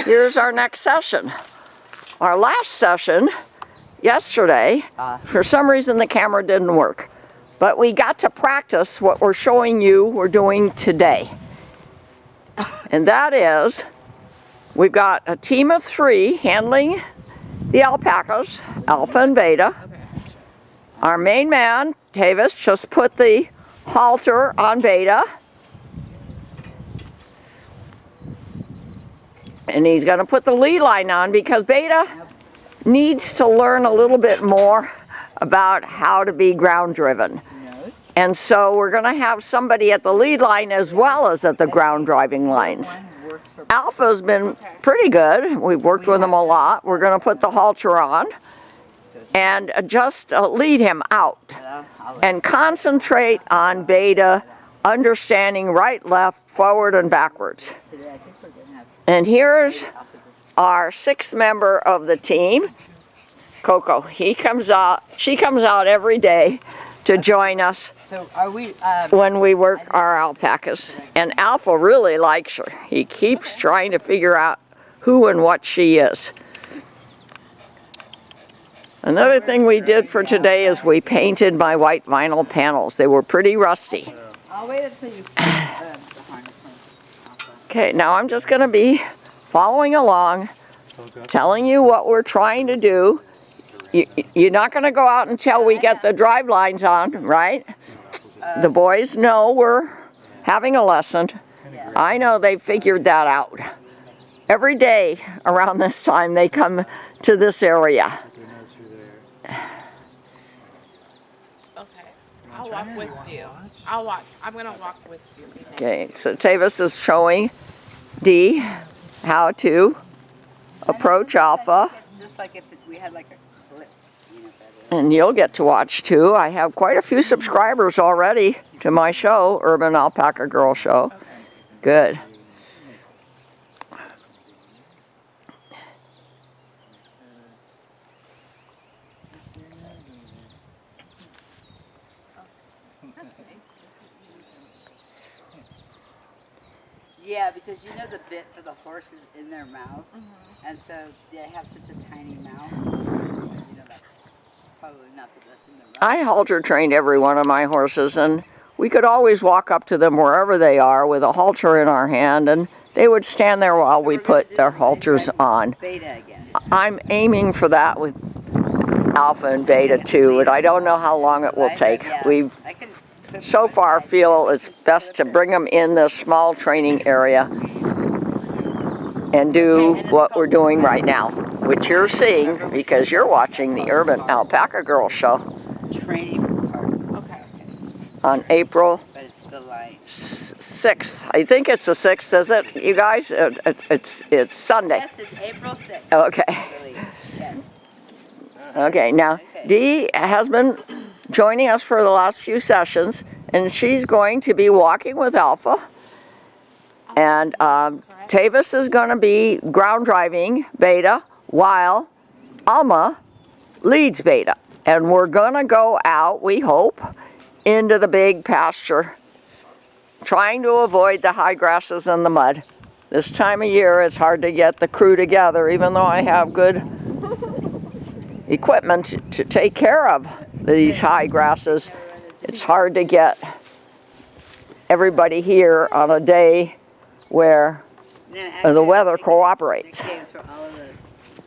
here's our next session. Our last session yesterday, for some reason the camera didn't work, but we got to practice what we're showing you we're doing today. And that is, we've got a team of 3 handling the alpacas, Alpha and Beta. Our main man, Tavis, just put the halter on Beta. And he's going to put the lead line on because Beta needs to learn a little bit more about how to be ground driven. And so we're going to have somebody at the lead line as well as at the ground driving lines. Alpha's been pretty good. We've worked with him a lot. We're going to put the halter on and just lead him out and concentrate on Beta understanding right, left, forward, and backwards. And here's our 6th member of the team, Coco. She comes out every day to join us when we work our alpacas. And Alpha really likes her. He keeps trying to figure out who and what she is. Another thing we did for today is we painted my white vinyl panels. They were pretty rusty. I'll wait until you Okay, now I'm just going to be following along, telling you what we're trying to do. You're not going to go out until we get the drive lines on, right? The boys know we're having a lesson. I know they figured that out. Every day around this time they come to this area. Okay, I'll walk with you. I'll walk. I'm going to walk with you. Okay, so Tavis is showing Dee how to approach Alpha. It's just like if we had like a clip. And you'll get to watch too. I have quite a few subscribers already to my show, Urban Alpaca Girl Show. Good. Yeah, because you know the bit for the horse is in their mouth, and so they have such a tiny mouth. You know, that's probably not the best in their mouth. I halter trained every one of my horses, and we could always walk up to them wherever they are with a halter in our hand, and they would stand there while we put their halters on. Beta again. I'm aiming for that with Alpha and Beta too, and I don't know how long it will take. We've so far feel it's best to bring them in the small training area and do what we're doing right now, which you're seeing because you're watching the Urban Alpaca Girl Show Training part. Okay. on April But it's the line. 6th. I think it's the 6th, is it, you guys? It's Sunday. Yes, it's April 6th. Okay. Yes. Okay, now Dee has been joining us for the last few sessions, and she's going to be walking with Alpha. And Tavis is going to be ground driving Beta while Alma leads Beta. And we're going to go out, we hope, into the big pasture, trying to avoid the high grasses and the mud. This time of year, it's hard to get the crew together, even though I have good equipment to take care of these high grasses. It's hard to get everybody here on a day where the weather cooperates. For all of the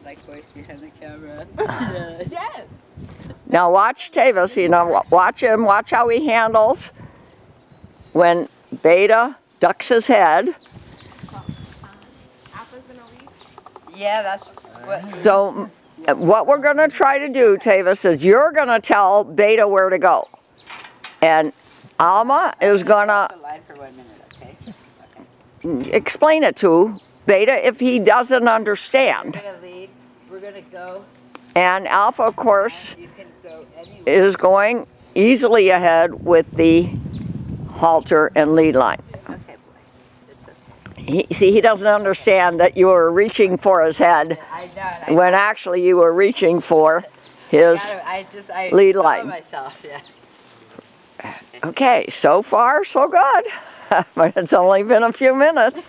like voice behind the camera. Yes. Now watch Tavis, you know, watch him, watch how he handles when Beta ducks his head. Alpha's going to lead. Yeah, that's what. So what we're going to try to do, Tavis, is you're going to tell Beta where to go. And Alma is going to The line for 1 minute, okay? explain it to Beta if he doesn't understand. We're gonna lead. We're gonna go. And Alpha, of course, You can go anywhere. is going easily ahead with the halter and lead line. Okay, boy. It's okay. He doesn't understand that you were reaching for his head I know. when actually you were reaching for his lead saw line. myself, yeah. Okay, so far so good. but it's only been a few minutes.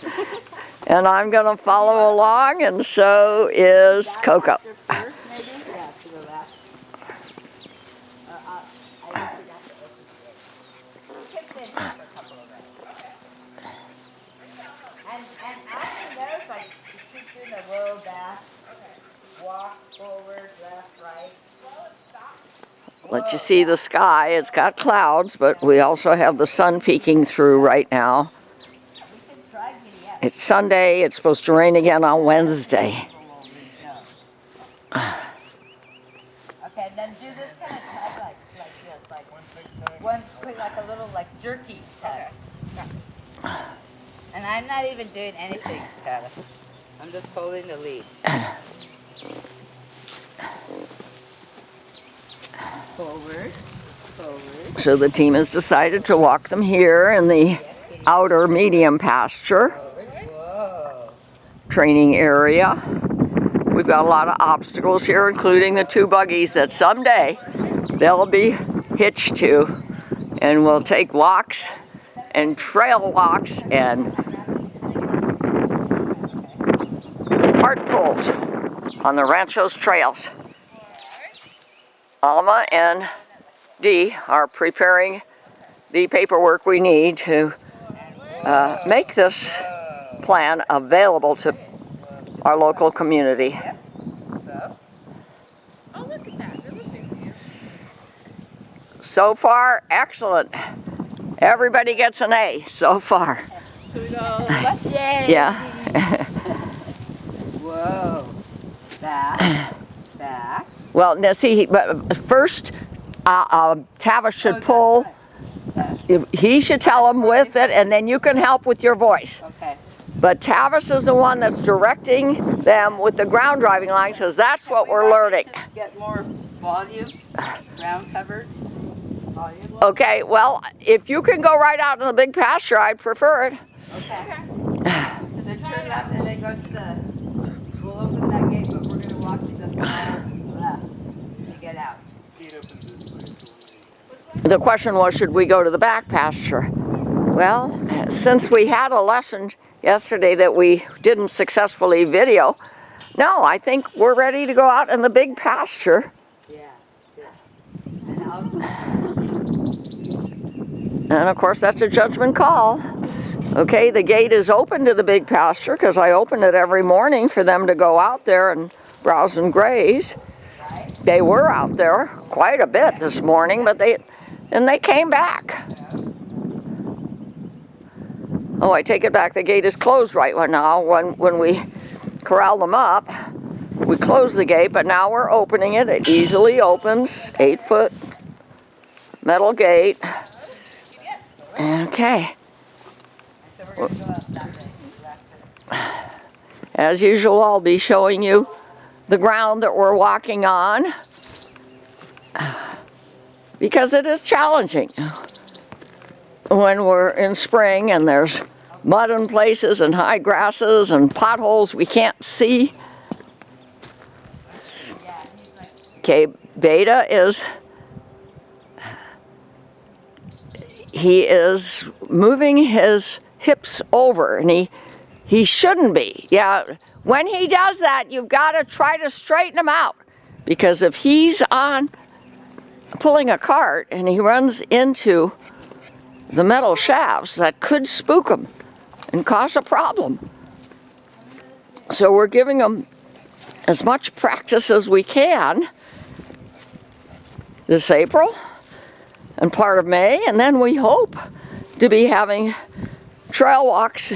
And I'm going to follow along, and so is Coco. After first, maybe? Yeah, to the left. I forgot to open the gate. You can stay here for a couple of minutes. And after those, like, you keep doing the low back, walk forward, left, right. Let you see the sky. It's got clouds, but we also have the sun peeking through right now. We can try getting up. It's Sunday. It's supposed to rain again on Wednesday. Okay, then do this kind of tug like this, one quick, like a little like jerky tug. And I'm not even doing anything, Travis. I'm just holding the lead. Forward, forward. So the team has decided to walk them here in the outer medium pasture Whoa. training area. We've got a lot of obstacles here, including the 2 buggies that someday they'll be hitched to, and we'll take walks and trail walks and cart pulls on the Rancho's trails. Alma and Dee are preparing the paperwork we need to make this plan available to our local community. Oh, look at that. They're listening to you. So far, excellent. Everybody gets an A so far. So we go left. Yay! Yeah. Whoa. Back, back. Well, now see, but first, Tavis should pull. He should tell him with it, and then you can help with your voice. Okay. But Tavis is the one that's directing them with the ground driving line, because that's what we're learning. Get more volume, ground covered. Volume. Okay, well, if you can go right out in the big pasture, I'd prefer it. Okay. Because then turn left and then go to the, we'll open that gate, but we're going to walk to the far left to get out. The question was, should we go to the back pasture? Well, since we had a lesson yesterday that we didn't successfully video, no, I think we're ready to go out in the big pasture. Yeah, yeah. And I'll And of course, that's a judgment call. Okay, the gate is open to the big pasture because I open it every morning for them to go out there and browse and graze. They were out there quite a bit this morning, but they came back. Oh, I take it back. The gate is closed right now. When we corral them up, we close the gate, but now we're opening it. It easily opens. 8-foot metal gate. Okay. so we're going to go up that way. Left. As usual, I'll be showing you the ground that we're walking on because it is challenging when we're in spring and there's mud in places and high grasses and potholes we can't see. Okay, Beta he is moving his hips over, and he shouldn't be. Yeah, when he does that, you've got to try to straighten him out, because if he's on pulling a cart and he runs into the metal shafts, that could spook him and cause a problem. So we're giving him as much practice as we can this April and part of May, and then we hope to be having trail walks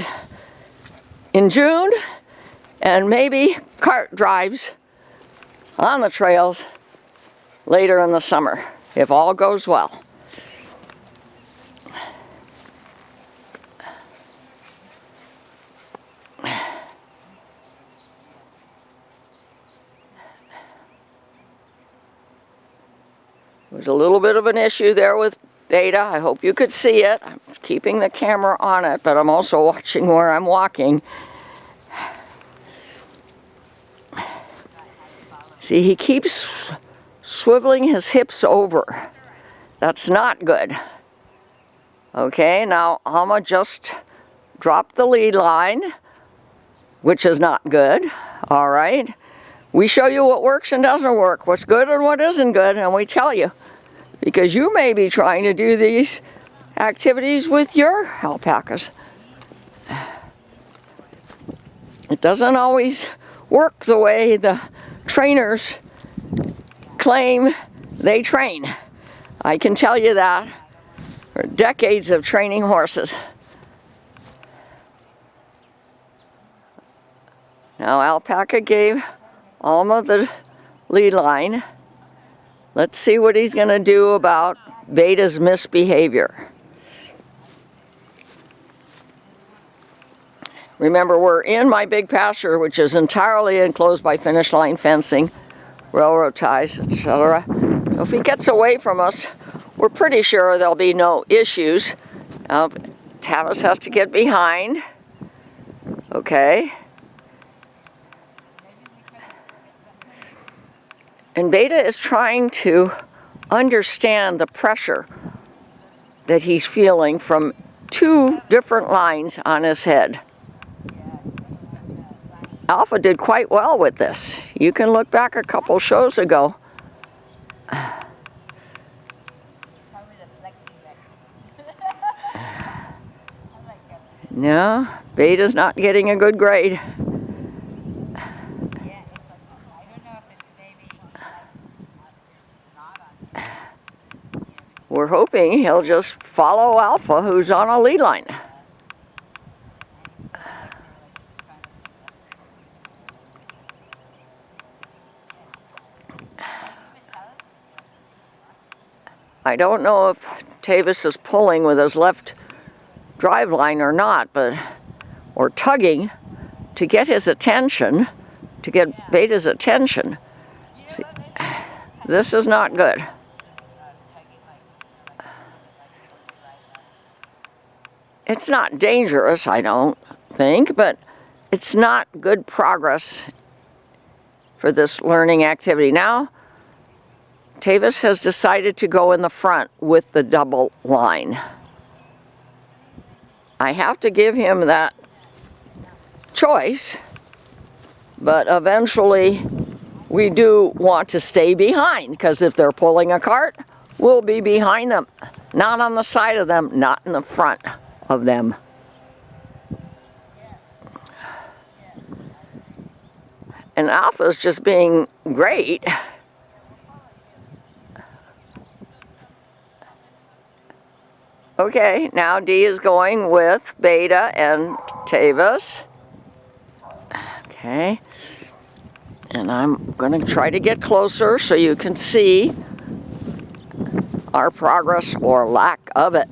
in June and maybe cart drives on the trails later in the summer, if all goes well. There was a little bit of an issue there with Beta. I hope you could see it. I'm keeping the camera on it, but I'm also watching where I'm walking. See, he keeps swiveling his hips over. That's not good. Okay, now Alma just dropped the lead line, which is not good. All right. We show you what works and doesn't work, what's good and what isn't good, and we tell you. Because you may be trying to do these activities with your alpacas. It doesn't always work the way the trainers claim they train. I can tell you that for decades of training horses. Now Alpaca gave Alma the lead line. Let's see what he's going to do about Beta's misbehavior. Remember, we're in my big pasture, which is entirely enclosed by finish line fencing, railroad ties, etc. If he gets away from us, we're pretty sure there'll be no issues. Tavis has to get behind. Okay. And Beta is trying to understand the pressure that he's feeling from two different lines on his head. Alpha did quite well with this. You can look back a couple shows ago. No, Beta's not getting a good grade. We're hoping he'll just follow Alpha, who's on a lead line. I don't know if Tavis is pulling with his left drive line or not, or tugging to get his attention, to get Beta's attention. See, this is not good. It's not dangerous, I don't think, but it's not good progress for this learning activity. Now, Tavis has decided to go in the front with the double line. I have to give him that choice, but eventually we do want to stay behind, because if they're pulling a cart, we'll be behind them, not on the side of them, not in the front of them. And Alpha's just being great. Okay, now D is going with Beta and Tavis. Okay. And I'm going to try to get closer so you can see our progress or lack of it.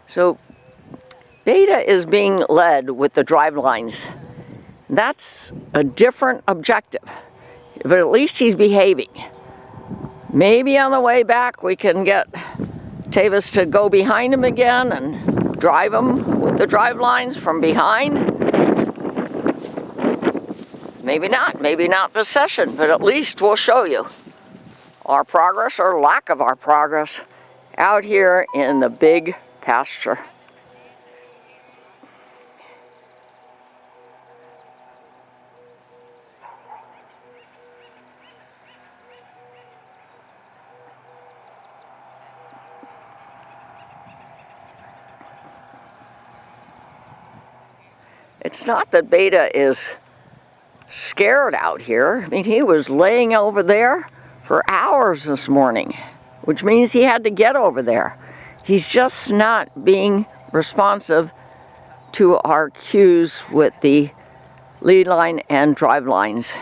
So Beta is being led with the drive lines. That's a different objective, but at least he's behaving. Maybe on the way back we can get Tavis to go behind him again and drive him with the drive lines from behind. Maybe not this session, but at least we'll show you our progress or lack of our progress out here in the big pasture. It's not that Beta is scared out here. I mean, he was laying over there for hours this morning, which means he had to get over there. He's just not being responsive to our cues with the lead line and drive lines.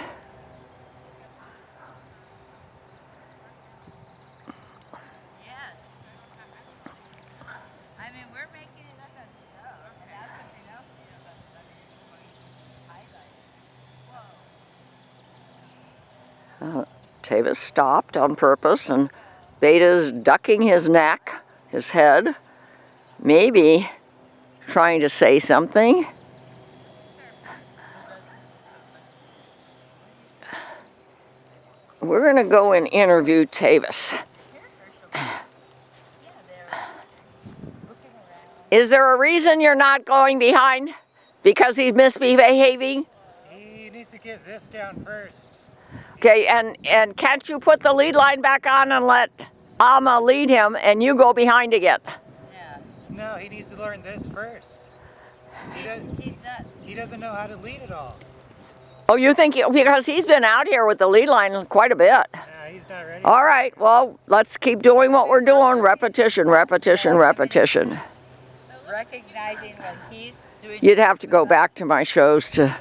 Tavis stopped on purpose, and Beta's ducking his neck, his head, maybe trying to say something. We're going to go and interview Tavis. Is there a reason you're not going behind? Because he's misbehaving? He needs to get this down first. Okay, and can't you put the lead line back on and let Alma lead him and you go behind again? Yeah. No, he needs to learn this first. He doesn't know how to lead at all. Oh, you think, because he's been out here with the lead line quite a bit. Yeah, he's not ready. All right, well, let's keep doing what we're doing. Repetition, repetition, repetition. Recognizing what he's doing. You'd have to go back to my shows to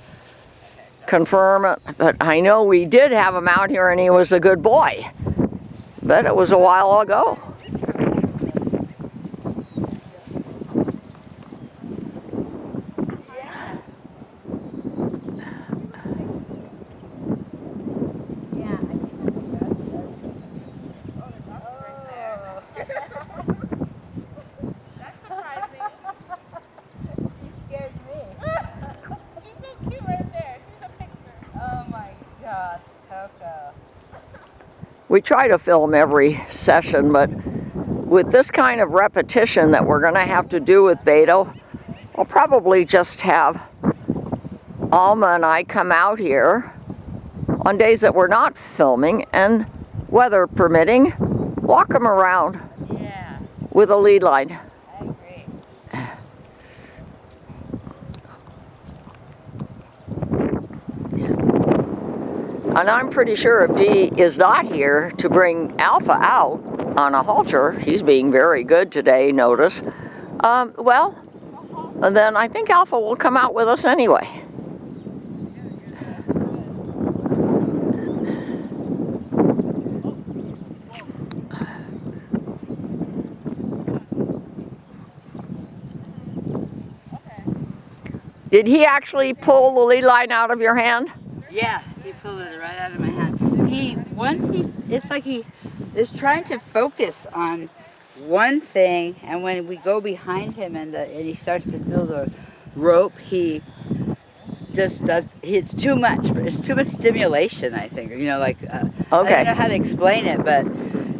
confirm it, but I know we did have him out here and he was a good boy. But it was a while ago. We try to film every session, but with this kind of repetition that we're going to have to do with Beto, I'll probably just have Alma and I come out here on days that we're not filming and, weather permitting, walk them around with a lead line. I agree. And I'm pretty sure if Dee is not here to bring Alpha out on a halter, he's being very good today, notice. Well, then I think Alpha will come out with us anyway. Did he actually pull the lead line out of your hand? Yeah, he pulled it right out of my hand. It's like he is trying to focus on one thing, and when we go behind him and he starts to feel the rope, he just does. It's too much. It's too much stimulation, I think. You know, like I don't know how to explain it, but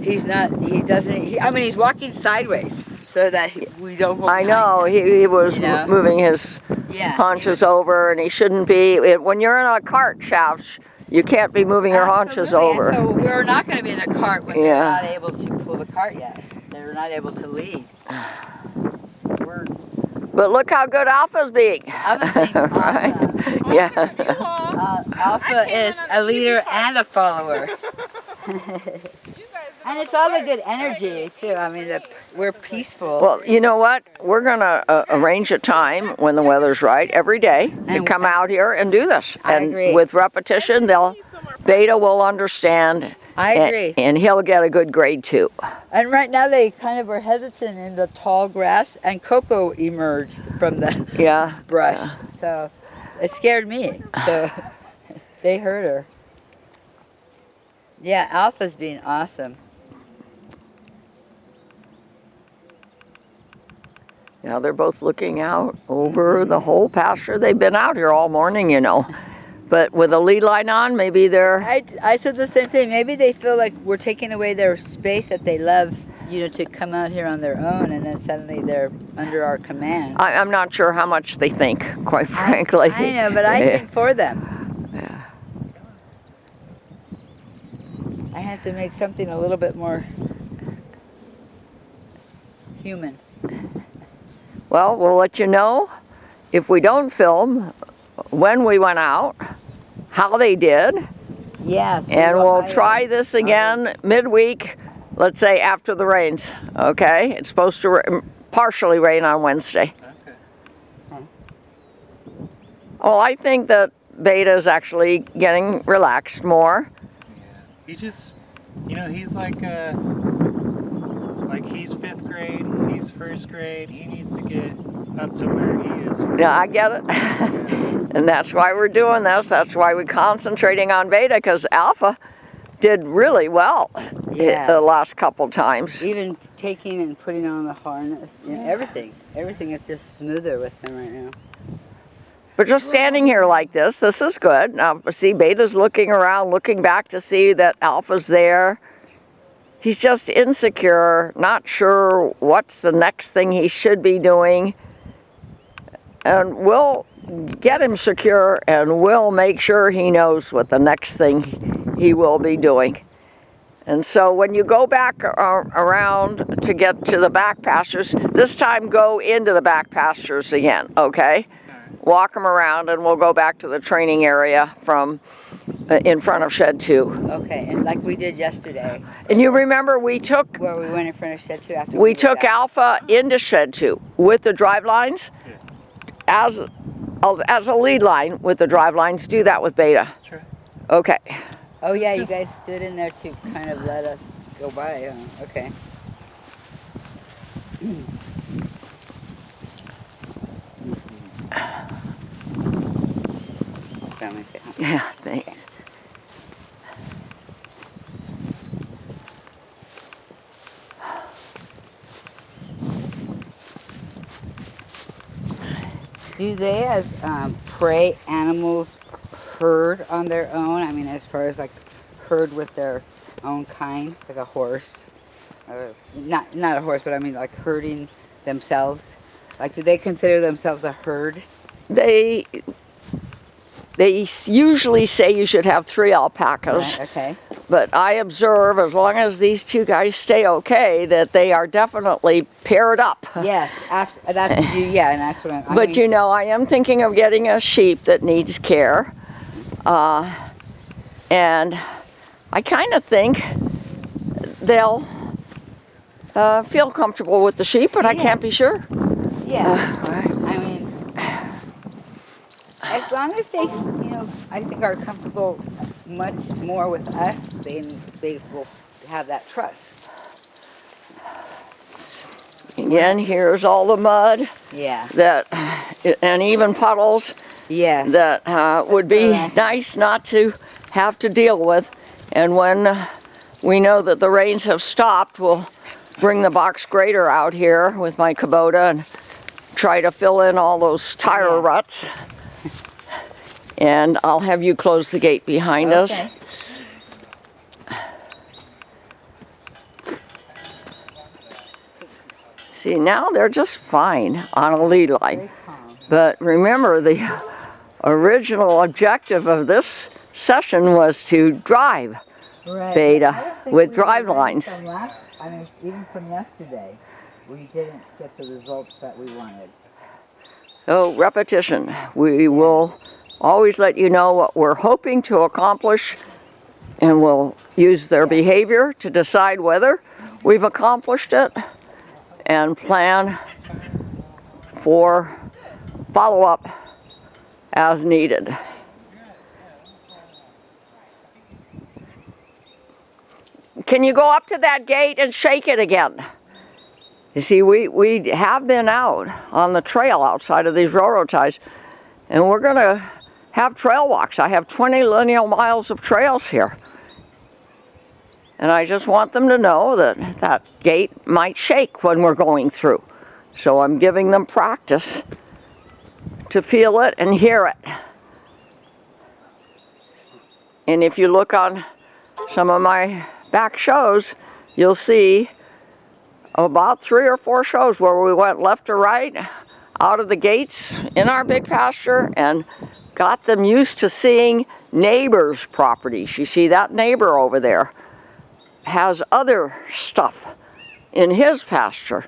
he's not. He doesn't. I mean, he's walking sideways so that we don't. I know he was moving his haunches over, and he shouldn't be. When you're in a cart shaft, you can't be moving your haunches over. And so we're not going to be in a cart when they're not able to pull the cart yet. They're not able to lead. But look how good Alpha's being. Alpha's being right? awesome. Yeah. Alpha is a leader and a follower. And it's all the good energy, too. I mean, we're peaceful. Well, you know what? We're going to arrange a time when the weather's right every day to come out here and do this. I and agree. With repetition, Beta will understand. I agree. And he'll get a good grade, too. And right now they kind of were hesitant in the tall grass, and Coco emerged from the brush. Yeah. So it scared me. So they heard her. Yeah, Alpha's being awesome. Now they're both looking out over the whole pasture. They've been out here all morning, you know. But with a lead line on, maybe they're... I said the same thing. Maybe they feel like we're taking away their space that they love, you know, to come out here on their own, and then suddenly they're under our command. I'm not sure how much they think, quite frankly. I know, but I think for them. Yeah. I have to make something a little bit more human. Well, we'll let you know if we don't film when we went out, how they did. Yes. And we'll try this again midweek, let's say after the rains, okay? It's supposed to partially rain on Wednesday. Okay. Well, I think that Beta is actually getting relaxed more. Yeah. He just, you know, he's like he's 5th grade, he's 1st grade, he needs to get up to where he is. Yeah, I get it. And that's why we're doing this. That's why we're concentrating on Beta, because Alpha did really well the last couple times. Even taking and putting on the harness. You know, everything is just smoother with him right now. But just standing here like this is good. Now, see, Beta's looking around, looking back to see that Alpha's there. He's just insecure, not sure what's the next thing he should be doing. And we'll get him secure, and we'll make sure he knows what the next thing he will be doing. And so when you go back around to get to the back pastures, this time go into the back pastures again, okay? Walk them around, and we'll go back to the training area from in front of shed 2. Okay, and like we did yesterday. And you remember we took Where we went in front of shed 2 after we took back. Alpha into shed 2 with the drive lines as a lead line with the drive lines. Do that with Beta. Sure. Okay. Oh yeah, you guys stood in there to kind of let us go by. Okay. Yeah, thanks. Do they, as prey animals, herd on their own? I mean, as far as like herd with their own kind, like a horse, not a horse, but I mean like herding themselves. Like, do they consider themselves a herd? They usually say you should have 3 alpacas. Right, okay. But I observe, as long as these 2 guys stay okay, that they are definitely paired up. Yes, that's yeah, and that's what I'm. But you know, I am thinking of getting a sheep that needs care. And I kind of think they'll feel comfortable with the sheep, but I can't be sure. Yeah. I mean, as long as they, I think are comfortable much more with us, then they will have that trust. Again, here's all the mud Yeah. and even puddles Yeah. that would be nice not to have to deal with. And when we know that the rains have stopped, we'll bring the box grader out here with my Kubota and try to fill in all those tire ruts. And I'll have you close the gate behind us. See, now they're just fine on a lead line. But remember, the original objective of this session was to drive Beta with drive lines. I mean, even from yesterday, we didn't get the results that we wanted. So, repetition. We will always let you know what we're hoping to accomplish, and we'll use their behavior to decide whether we've accomplished it and plan for follow-up as needed. Can you go up to that gate and shake it again? You see, we have been out on the trail outside of these railroad ties, and we're going to have trail walks. I have 20 lineal miles of trails here. And I just want them to know that that gate might shake when we're going through. So I'm giving them practice to feel it and hear it. And if you look on some of my back shows, you'll see about 3 or 4 shows where we went left or right out of the gates in our big pasture and got them used to seeing neighbors' properties. You see that neighbor over there has other stuff in his pasture.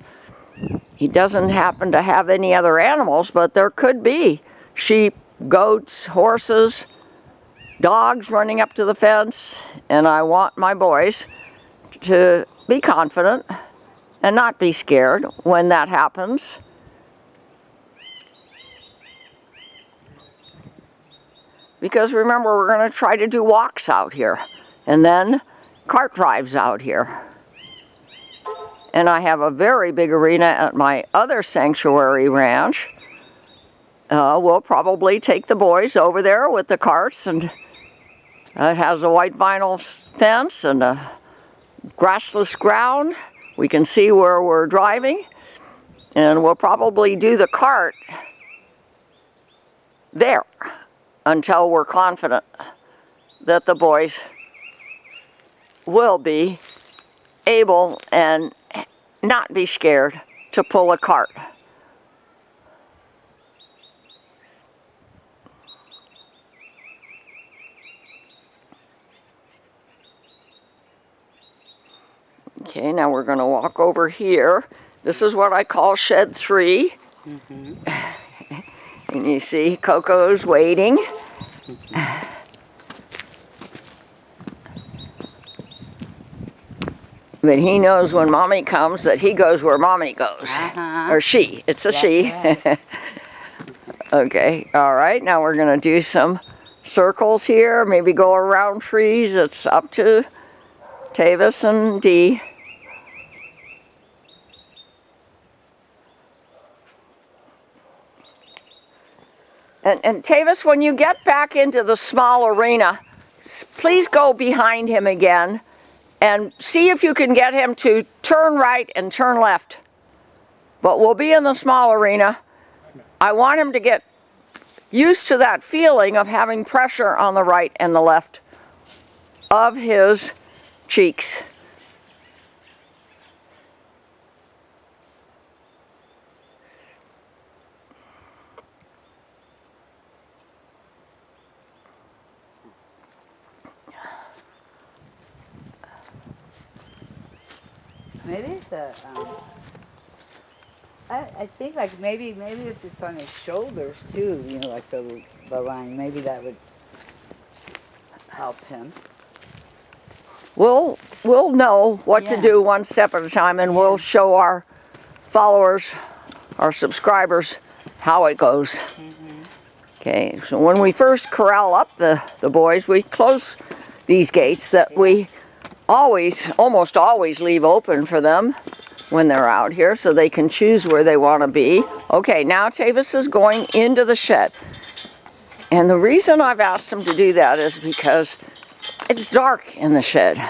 He doesn't happen to have any other animals, but there could be sheep, goats, horses, dogs running up to the fence, and I want my boys to be confident and not be scared when that happens. Because remember, we're going to try to do walks out here, and then cart drives out here. And I have a very big arena at my other sanctuary ranch. We'll probably take the boys over there with the carts, and it has a white vinyl fence and a grassless ground we can see where we're driving, and we'll probably do the cart there until we're confident that the boys will be able and not be scared to pull a cart. Okay, now we're going to walk over here. This is what I call shed 3. And you see Coco's waiting. But he knows when Mommy comes that he goes where Mommy goes. Or she. It's a she. Right. Okay, all right. Now we're going to do some circles here. Maybe go around trees. It's up to Tavis and Dee. And Tavis, when you get back into the small arena, please go behind him again and see if you can get him to turn right and turn left. But we'll be in the small arena. I want him to get used to that feeling of having pressure on the right and the left of his cheeks. Maybe it's I think like maybe if it's on his shoulders too, you know, like the line, maybe that would help him. We'll know what to do one step at a time, and we'll show our followers, our subscribers, how it goes. Okay, so when we first corral up the boys, we close these gates that we almost always leave open for them when they're out here so they can choose where they want to be. Okay, now Tavis is going into the shed. And the reason I've asked him to do that is because it's dark in the shed.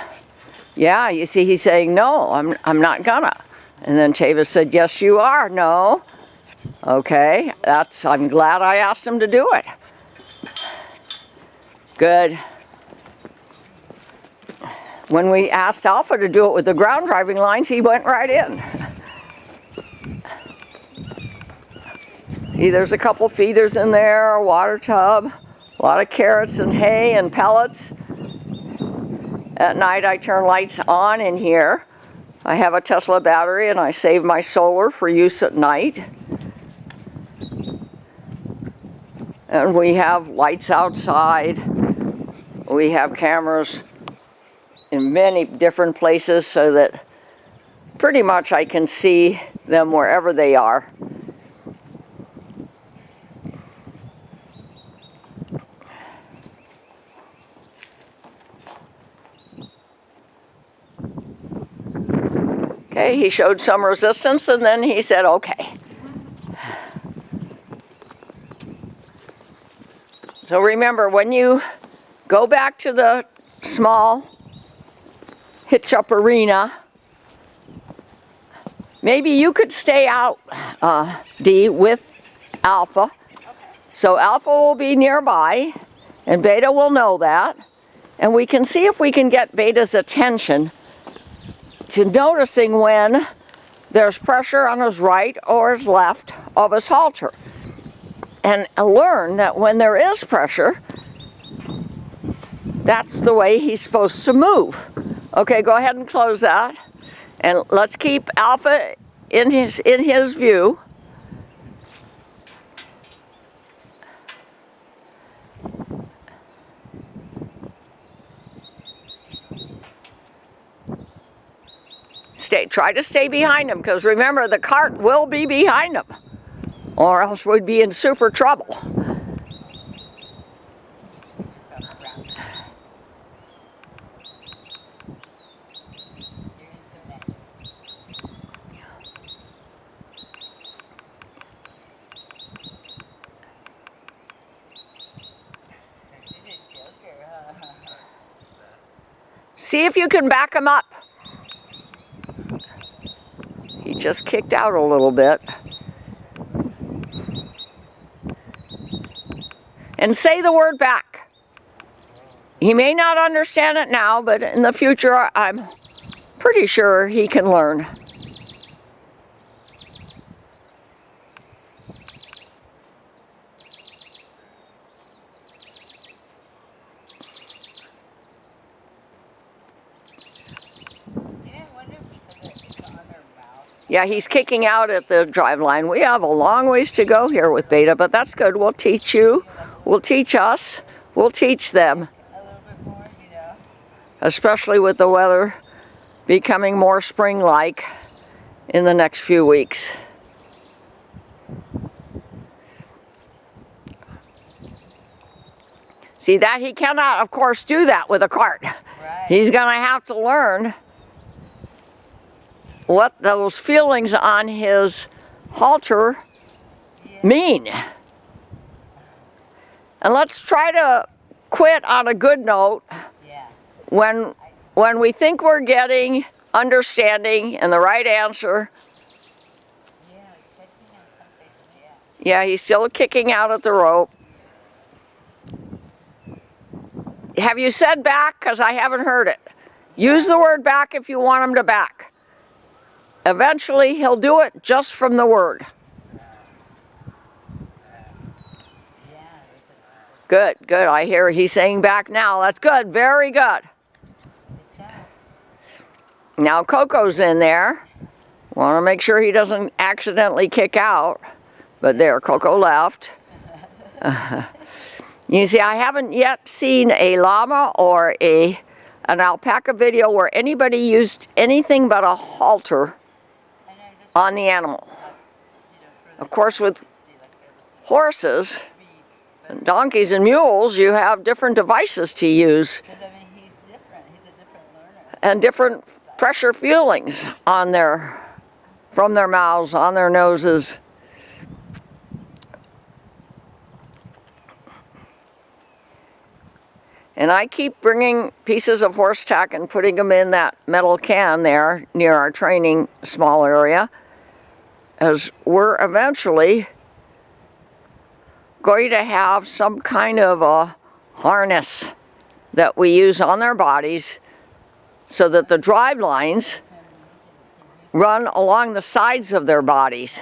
Yeah, you see he's saying, no, I'm not gonna. And then Tavis said, yes, you are. No. Okay, I'm glad I asked him to do it. Good. When we asked Alpha to do it with the ground driving lines, he went right in. See, there's a couple feeders in there, a water tub, a lot of carrots and hay and pellets. At night I turn lights on in here. I have a Tesla battery and I save my solar for use at night. And we have lights outside. We have cameras in many different places so that pretty much I can see them wherever they are. Okay, he showed some resistance and then he said, okay. So remember, when you go back to the small hitch-up arena, maybe you could stay out, Dee, with Alpha. So Alpha will be nearby, and Beta will know that. And we can see if we can get Beta's attention to noticing when there's pressure on his right or his left of his halter. And learn that when there is pressure, that's the way he's supposed to move. Okay, go ahead and close that. And let's keep Alpha in his view. Try to stay behind him, because remember, the cart will be behind him, or else we'd be in super trouble. See if you can back him up. just kicked out a little bit. And say the word back. He may not understand it now, but in the future, I'm pretty sure he can learn. Yeah, he's kicking out at the driveline. We have a long ways to go here with Beta, but that's good. We'll teach you. We'll teach us. We'll teach them. A little bit more, you know. Especially with the weather becoming more spring-like in the next few weeks. See that? He cannot, of course, do that with a cart. Right. He's going to have to learn what those feelings on his halter mean. And let's try to quit on a good note Yeah. when we think we're getting understanding and the right answer. Yeah, catching him someplace, Yeah, he's still kicking out at the rope. Have you said back? Because I haven't heard it. Use the word back if you want him to back. Eventually, he'll do it just from the word. Good, good. I hear he's saying back now. That's good. Very good. Now Coco's in there. Want to make sure he doesn't accidentally kick out. But there, Coco left. You see, I haven't yet seen a llama or an alpaca video where anybody used anything but a halter on the animal. Of course, with horses, and donkeys and mules, you have different devices to use. Because, I mean, he's different. He's a different learner. And different pressure feelings on from their mouths, on their noses. And I keep bringing pieces of horse tack and putting them in that metal can there near our training small area, as we're eventually going to have some kind of a harness that we use on their bodies so that the drive lines run along the sides of their bodies.